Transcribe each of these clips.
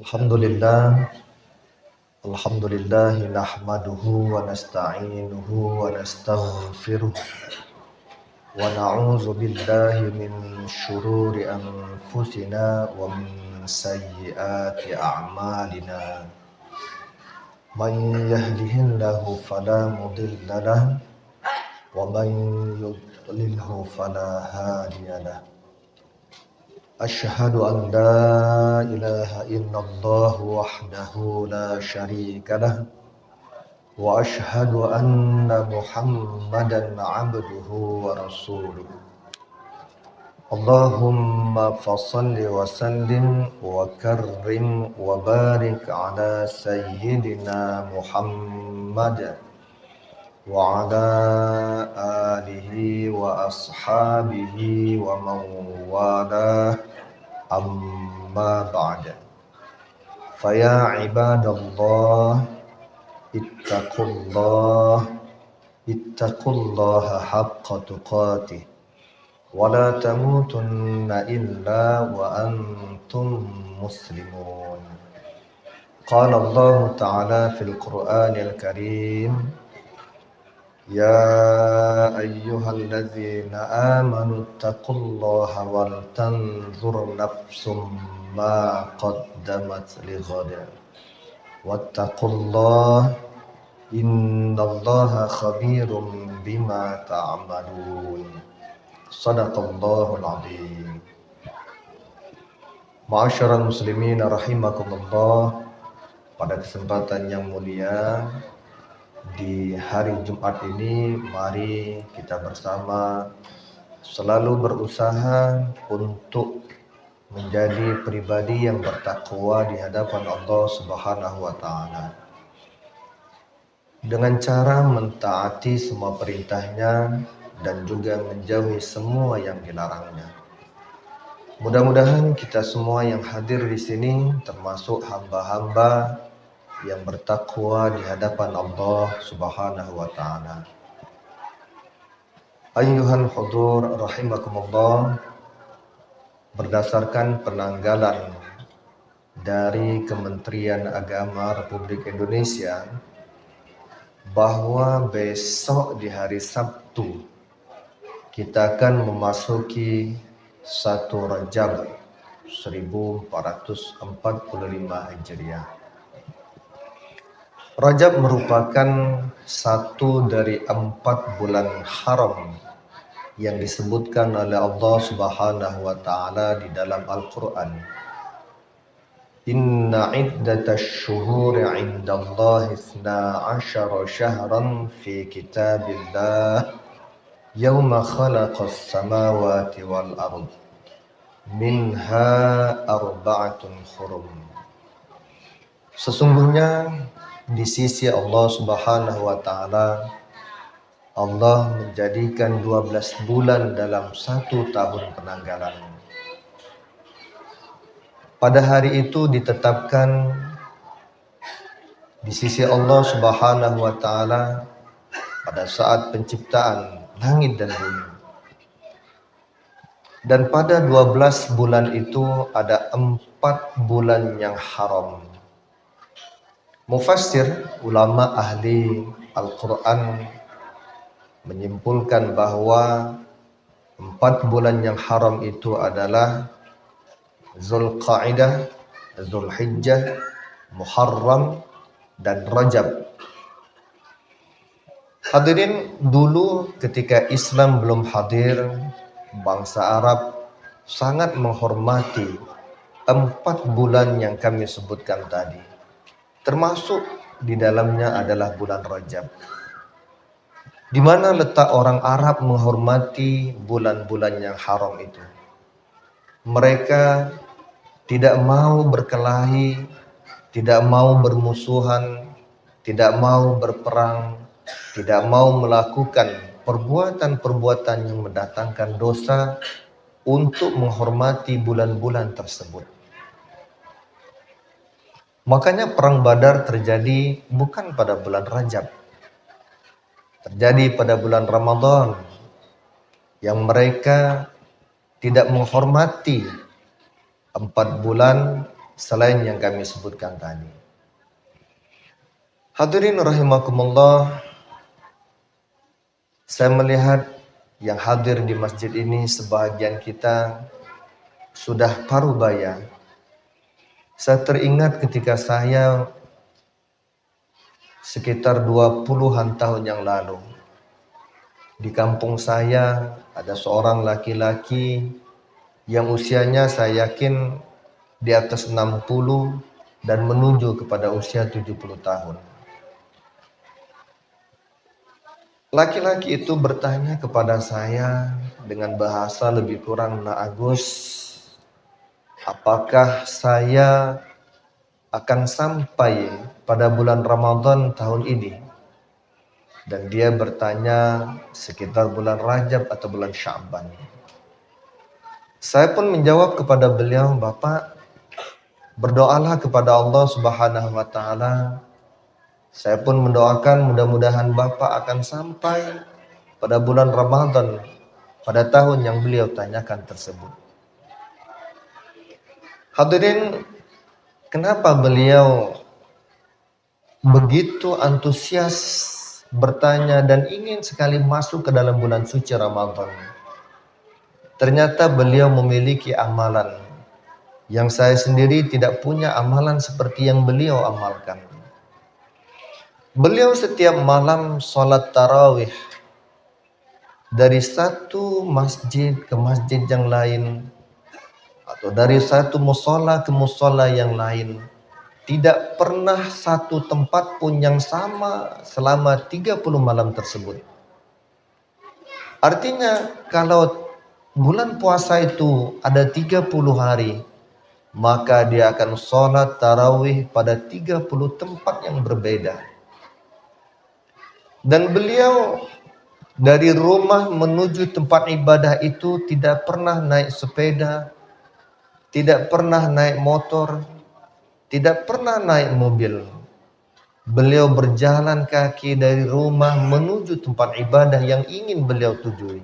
Alhamdulillah, Alhamdulillah nahmaduhu wa nasta'inuhu wa nastaghfiruh wa na'udzu billahi min syururi anfusina wa min sayyiati a'malina. Man yahdihillahu fala mudilla lahu wa man yudlilhu fala hadiya lahu. أشهد أن لا إله إلا الله وحده لا شريك له وأشهد أن محمدا عبده ورسوله اللهم فصل وسلم وكرم وبارك على سيدنا محمد وعلى آله وأصحابه ومن والاه أما بعد فيا عباد الله اتقوا الله حق تقاته ولا تموتن إلا وأنتم مسلمون. قال الله تعالى في القرآن الكريم: يا أيها الذين آمنوا اتقوا الله ولتنظر نفس ما قدمت لغد واتقوا الله إن الله خبير بما تعملون. صدق الله العظيم. Ma'asyiral muslimin rahimakumullah. Pada kesempatan yang mulia di hari Jumat ini, mari kita bersama selalu berusaha untuk menjadi pribadi yang bertakwa di hadapan Allah Subhanahu wa taala, dengan cara mentaati semua perintahnya dan juga menjauhi semua yang dilarangnya. Mudah-mudahan kita semua yang hadir di sini termasuk hamba-hamba yang bertakwa di hadapan Allah Subhanahu wa taala. Ayyuhal hudur rahimakumullah, berdasarkan penanggalan dari Kementerian Agama Republik Indonesia bahwa besok di hari Sabtu kita akan memasuki 1 Rajab 1445 Hijriah. Rajab merupakan satu dari 4 bulan haram yang disebutkan oleh Allah Subhanahu wa taala di dalam Al-Qur'an. Inna iddatash syuhuri 'indallahi 12 syahran fi kitabillah yauma khalaqas samawati wal ard minha arba'atun hurum. Sesungguhnya di sisi Allah Subhanahu wa taala, Allah menjadikan 12 bulan dalam 1 tahun penanggalan. Pada hari itu ditetapkan di sisi Allah Subhanahu wa taala pada saat penciptaan langit dan bumi. Dan pada 12 bulan itu ada 4 bulan yang haram. Mufassir, ulama ahli Al-Quran menyimpulkan bahwa 4 bulan yang haram itu adalah Zulqa'dah, Zulhijjah, Muharram, dan Rajab. Hadirin, dulu ketika Islam belum hadir, bangsa Arab sangat menghormati 4 bulan yang kami sebutkan tadi. Termasuk di dalamnya adalah bulan Rajab. Di mana letak orang Arab menghormati bulan-bulan yang haram itu? Mereka tidak mau berkelahi, tidak mau bermusuhan, tidak mau berperang, tidak mau melakukan perbuatan-perbuatan yang mendatangkan dosa untuk menghormati bulan-bulan tersebut. Makanya perang Badar terjadi bukan pada bulan Rajab, terjadi pada bulan Ramadan, yang mereka tidak menghormati 4 bulan selain yang kami sebutkan tadi. Hadirin rahimakumullah, saya melihat yang hadir di masjid ini sebahagian kita sudah parubaya. Saya teringat ketika saya sekitar 20-an tahun yang lalu, di kampung saya ada seorang laki-laki yang usianya saya yakin di atas 60 dan menuju kepada usia 70 tahun. Laki-laki itu bertanya kepada saya dengan bahasa lebih kurang, "Nak Agus, apakah saya akan sampai pada bulan Ramadan tahun ini?" Dan dia bertanya sekitar bulan Rajab atau bulan Sya'ban. Saya pun menjawab kepada beliau, "Bapak, berdoalah kepada Allah Subhanahu wa taala. Saya pun mendoakan mudah-mudahan Bapak akan sampai pada bulan Ramadan pada tahun yang beliau tanyakan tersebut." Hadirin, kenapa beliau begitu antusias bertanya dan ingin sekali masuk ke dalam bulan suci Ramadan? Ternyata beliau memiliki amalan yang saya sendiri tidak punya amalan seperti yang beliau amalkan. Beliau setiap malam sholat tarawih dari satu masjid ke masjid yang lain, atau dari satu musola ke musola yang lain. Tidak pernah satu tempat pun yang sama selama 30 malam tersebut. Artinya kalau bulan puasa itu ada 30 hari, maka dia akan sholat tarawih pada 30 tempat yang berbeda. Dan beliau dari rumah menuju tempat ibadah itu tidak pernah naik sepeda, tidak pernah naik motor, tidak pernah naik mobil. Beliau berjalan kaki dari rumah menuju tempat ibadah yang ingin beliau tujui.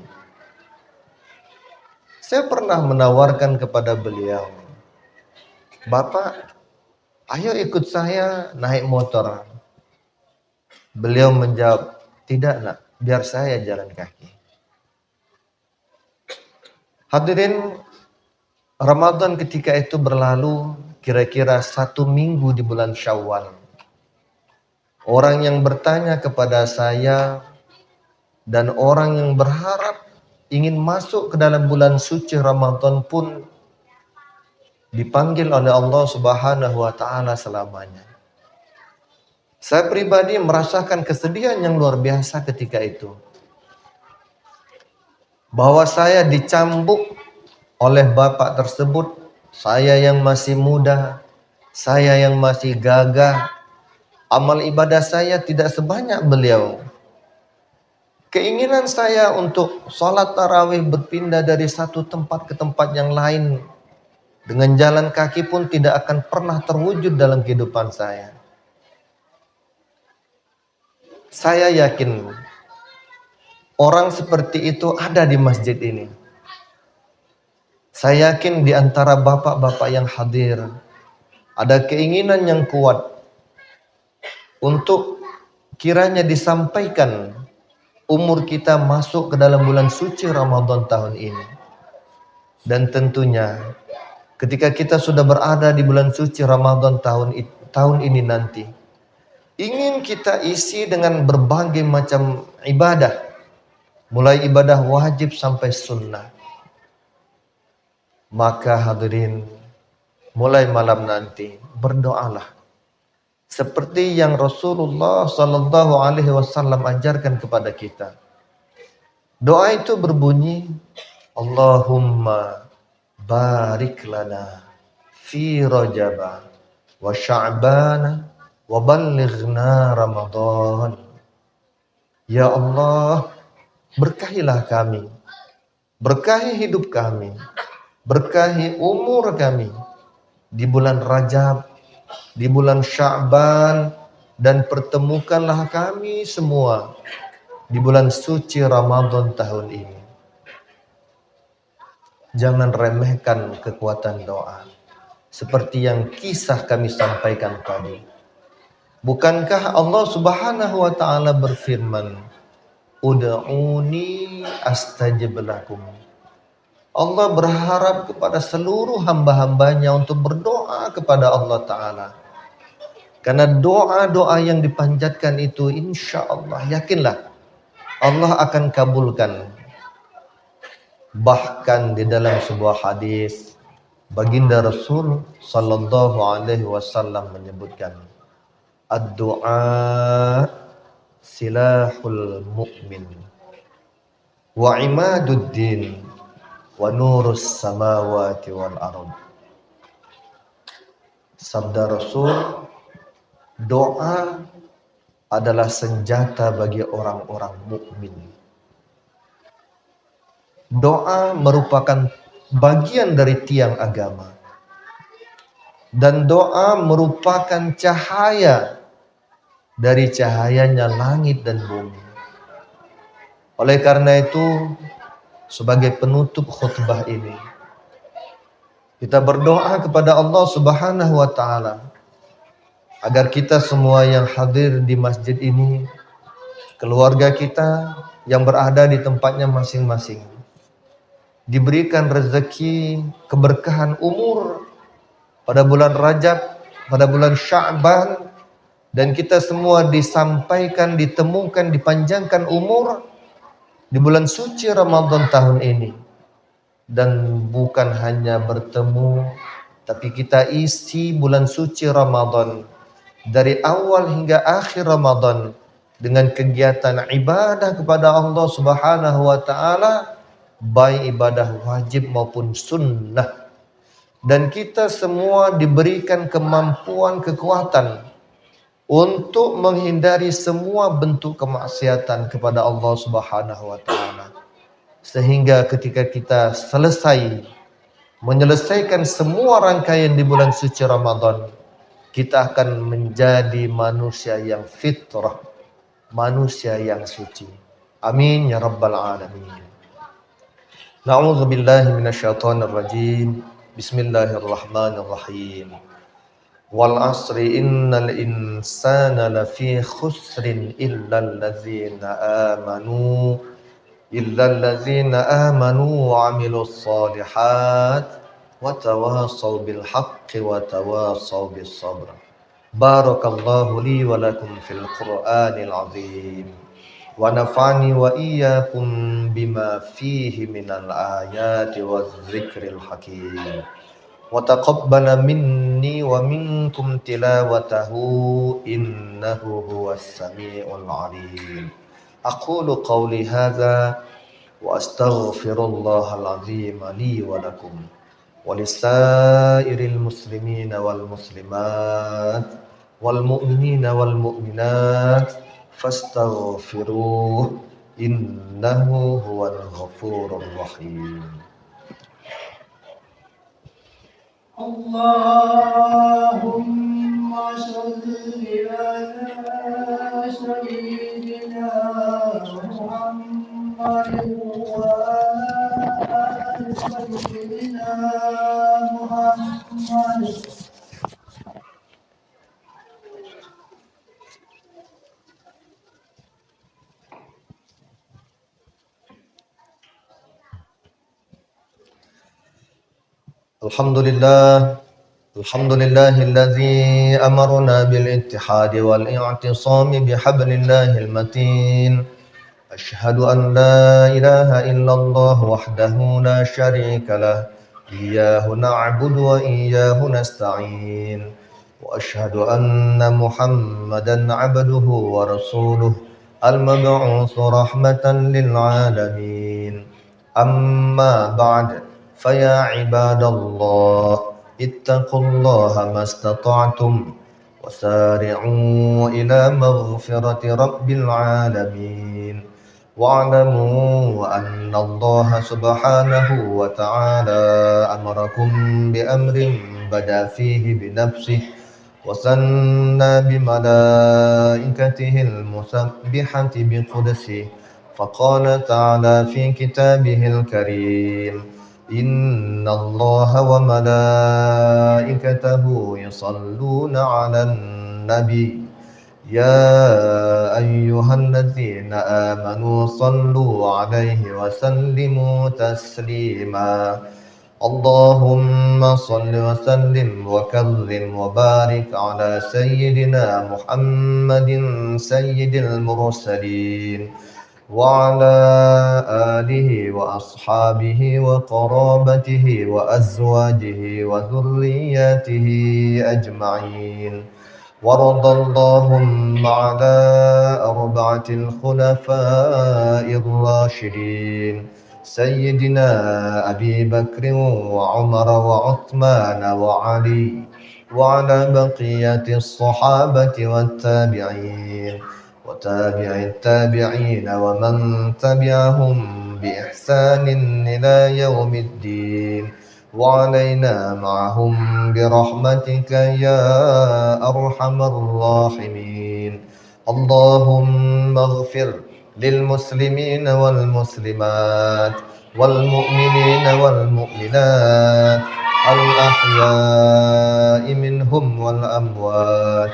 Saya pernah menawarkan kepada beliau, "Bapak, ayo ikut saya naik motor." Beliau menjawab, "Tidak nak, biar saya jalan kaki." Hadirin, Ramadan ketika itu berlalu kira-kira 1 minggu di bulan Syawal. Orang yang bertanya kepada saya dan orang yang berharap ingin masuk ke dalam bulan suci Ramadan pun dipanggil oleh Allah Subhanahu wa taala selamanya. Saya pribadi merasakan kesedihan yang luar biasa ketika itu. Bahwa saya dicambuk oleh bapak tersebut, saya yang masih muda, saya yang masih gagah, amal ibadah saya tidak sebanyak beliau. Keinginan saya untuk sholat tarawih berpindah dari satu tempat ke tempat yang lain dengan jalan kaki pun tidak akan pernah terwujud dalam kehidupan saya. Saya yakin orang seperti itu ada di masjid ini. Saya yakin di antara bapak-bapak yang hadir ada keinginan yang kuat untuk kiranya disampaikan umur kita masuk ke dalam bulan suci Ramadan tahun ini. Dan tentunya ketika kita sudah berada di bulan suci Ramadan tahun ini nanti, ingin kita isi dengan berbagai macam ibadah, mulai ibadah wajib sampai sunnah. Maka hadirin, mulai malam nanti berdoalah seperti yang Rasulullah Sallallahu Alaihi Wasallam ajarkan kepada kita. Doa itu berbunyi, Allahumma barik lana fi Rajab wa Sya'ban wa ballighna Ramadan. Ya Allah, berkahilah kami, berkahi hidup kami, berkahi umur kami di bulan Rajab, di bulan Sya'ban, dan pertemukanlah kami semua di bulan suci Ramadan tahun ini. Jangan remehkan kekuatan doa. seperti yang kisah kami sampaikan tadi. Bukankah Allah Subhanahu wa taala berfirman, "Ud'uni astajib lakum." Allah berharap kepada seluruh hamba-hambanya untuk berdoa kepada Allah Ta'ala. Karena doa-doa yang dipanjatkan itu insya Allah, yakinlah Allah akan kabulkan. Bahkan di dalam sebuah hadis, baginda Rasul Sallallahu Alaihi Wasallam menyebutkan, ad-du'a silahul mu'min wa imaduddin wa nurus samawati wal ardh. Sabda Rasul, doa adalah senjata bagi orang-orang mukmin. Doa merupakan bagian dari tiang agama. Dan doa merupakan cahaya dari cahayanya langit dan bumi. Oleh karena itu, sebagai penutup khutbah ini, kita berdoa kepada Allah Subhanahu wa taala agar kita semua yang hadir di masjid ini, keluarga kita yang berada di tempatnya masing-masing, diberikan rezeki, keberkahan umur pada bulan Rajab, pada bulan Sya'ban, dan kita semua disampaikan, ditemukan, dipanjangkan umur di bulan suci Ramadan tahun ini. Dan bukan hanya bertemu, tapi kita isi bulan suci Ramadan dari awal hingga akhir Ramadan dengan kegiatan ibadah kepada Allah Subhanahu wa taala, baik ibadah wajib maupun sunnah. Dan kita semua diberikan kemampuan, kekuatan untuk menghindari semua bentuk kemaksiatan kepada Allah Subhanahu wa taala. Sehingga ketika kita menyelesaikan semua rangkaian di bulan suci Ramadan, kita akan menjadi manusia yang fitrah, manusia yang suci. Amin ya rabbal alamin. Na'udzu billahi minasyaitonir rajim. Bismillahirrahmanirrahim. Wal asri innal insana lafi khusrin illal ladzina amanu wa amilus solihat wa tawasaw bil haqqi wa tawasaw bis sabr. Barakallahu li wa lakum fil Qur'anil azim. Wa nafa'ani wa iyyakum bima fihi minal ayati waz zikril hakim. Wa taqabbala minni wa minkum tilawatahu innahu huwas samiul alim. Aqulu qawli hadza wa astaghfirullahal azim li wa lakum wa lisairil muslimina wal muslimat wal mu'minina wal mu'minat fastaghfiruh innahu huwal ghafurur rahim. Allahumma shalli ala sayyidina Muhammadin wa ala sayyidina Muhammad. Alhamdulillahilladzi amarna bil ittihadi wal i'tisami bihablillahil matin. Asyhadu an la ilaha illallah wahdahu la syarika lah. Iyyahu na'budu wa iyyahu nasta'in. Wa asyhadu anna Muhammadan 'abduhu wa rasuluh al-mab'uts rahmatan lil 'alamin. Amma ba'd. فيا عباد الله اتقوا الله ما استطعتم وسارعوا إلى مغفرة رب العالمين واعلموا أن الله سبحانه وتعالى أمركم بأمر بدأ فيه بنفسه وثنى بملائكته المسبحة بقدسه فقال تعالى في كتابه الكريم إن الله وملائكته يصلون على النبي يا أيها الذين آمنوا صلوا عليه وسلموا تسليما اللهم صل وسلم وكرم وبارك على سيدنا محمد سيد المرسلين وعلى آله وأصحابه وقرابته وأزواجه وذرياته أجمعين وارض اللهم على أربعة الخلفاء الراشدين سيدنا أبي بكر وعمر وعثمان وعلي وعلى بقية الصحابة والتابعين وتابع التابعين ومن تبعهم بإحسان إلى يوم الدين وعلينا معهم برحمتك يا أرحم الراحمين اللهم اغفر للمسلمين والمسلمات والمؤمنين والمؤمنات الأحياء منهم والأموات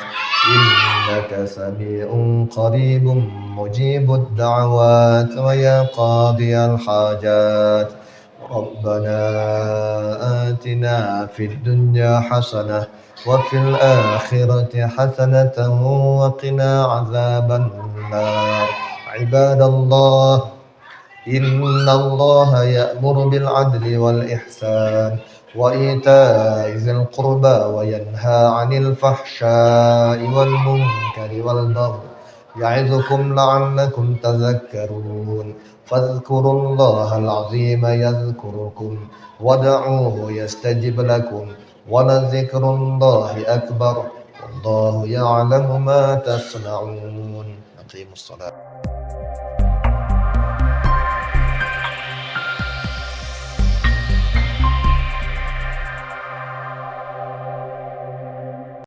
إنك سميع قريب مجيب الدعوات ويا قاضي الحاجات ربنا آتنا في الدنيا حسنة وفي الآخرة حسنة وقنا عذاب النار عباد الله إن الله يأمر بالعدل والإحسان وإيتاء ذي القربى وينهى عن الفحشاء والمنكر والبغي يعظكم لعلكم تذكرون فاذكروا الله العظيم يذكركم ودعوه يستجب لكم ولذكر الله أكبر والله يعلم ما تصنعون أقيموا الصلاة